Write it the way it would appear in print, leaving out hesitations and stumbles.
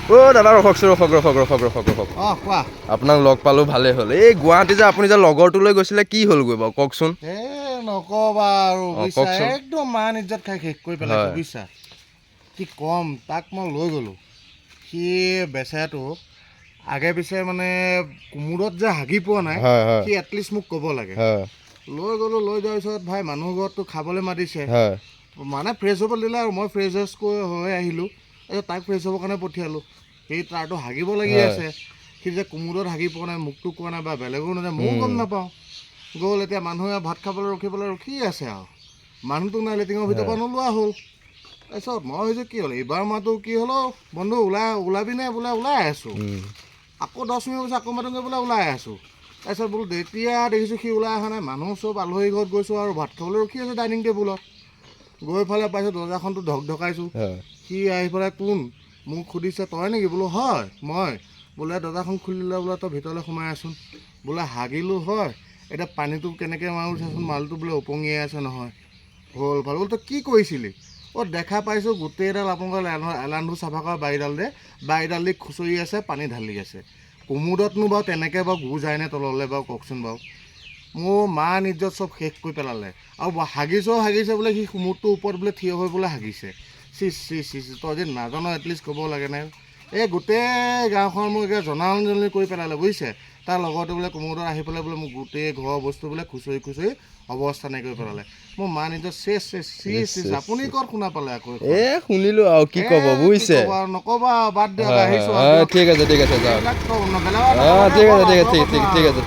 দাদা ৰখকচোন ৰখক কোৱা আপোনাক লগ পালোঁ ভালেই হ'ল এই গুৱাহাটী যে আপুনি যে লগৰটোলৈ গৈছিলে কি হ'লগৈ বাৰু কওকচোন নকবা আৰু বুজিছা কওকচোন একদম মান ইজ্জত খাই শেষ কৰি পেলাইছে বুজিছা কি ক'ম তাক মই লৈ গ'লোঁ সি বেচেৰাটো আগে পিছে মানে কোমোৰত যে হাগি পোৱা নাই সি এটলিষ্ট মোক ক'ব লাগে লৈ গ'লোঁ লৈ যোৱাৰ পিছত ভাই মানুহ ঘৰততো খাবলৈ মাতিছে মানে ফ্ৰেছ হ'ব দিলে আৰু মই ফ্ৰেছ হৈ আহিলোঁ তাৰপিছত তাক ফ্ৰেছ হ'বৰ কাৰণে পঠিয়ালোঁ সেই তাৰতো হাগিব লাগি আছে সি যে কোমোৰত হাগি পোৱা নাই মোকতো কোৱা নাই বা বেলেগো নাযায় ময়ো গম নাপাওঁ গ'ল এতিয়া মানুহে ভাত খাবলৈ ৰখি আছে আৰু মানুহটোক নাই লেট্ৰিনৰ ভিতৰৰ পৰা নোলোৱা হ'ল তাৰপিছত মই ভাবিছোঁ কি হ'ল এইবাৰ মাতো কি হ'ল বন্ধু ওলাবি নে বোলে ওলাই আছোঁ আকৌ 10 মিনিট পিছত আকৌ মাতোগৈ বোলে ওলাই আছোঁ তাৰপিছত বোলো তেতিয়া দেখিছোঁ সি ওলাই অহা নাই মানুহ চব আলহী ঘৰত গৈছোঁ আৰু ভাত খাবলৈ ৰখি আছে ডাইনিং টেবুলত গৈ ফালে পাইছোঁ দৰ্জাখনটো ঢকাইছোঁ সি আহি পেলাই কোন মোক সুধিছে তই নেকি বোলো হয় মই বোলে দৰ্জাখন খুলিলে বোলে তই ভিতৰলৈ সোমাই আছোন বোলে হাগিলোঁ হয় এতিয়া পানীটো কেনেকৈ মাৰোঁ চাচোন মালটো বোলে উপঙিয়াই আছে নহয় হ'ল ভাল বোলো তই কি কৰিছিলি দেখা পাইছোঁ গোটেইডাল আপোনালোকৰ এলান্ধু চাফা কৰা বাৰীডাল দি খুচৰি আছে পানী ঢালি আছে কোমোদতনো বাৰু তেনেকৈ বাৰু গু যায়নে তললৈ বাৰু কওকচোন বাৰু মোৰ মান ইজ্জত চব শেষ কৰি পেলালে আৰু হাগিছে বোলে সি কোমোদটোৰ ওপৰত বোলে থিয় হৈ বোলে হাগিছে চি তই যে নাজানো এটলিষ্ট ক'ব লাগে নাই এই গোটেই গাঁওখন মোক এতিয়া জনাজনলি কৰি পেলালে বুজিছে তাৰ লগতে বোলে কোমোদত আহি পেলাই বোলে মোক গোটেই ঘৰৰ বস্তু বোলে খুচৰি অৱস্থা নাই কৰি পেলালে মোৰ মা নিজৰ চেচ আপুনি ক'ত শুনা পালে আকৌ শুনিলোঁ আৰু কি ক'ব বুজিছে নক'বা বাদ দিয়ক আহিছোঁ ঠিক আছে যাওক ঠিক আছে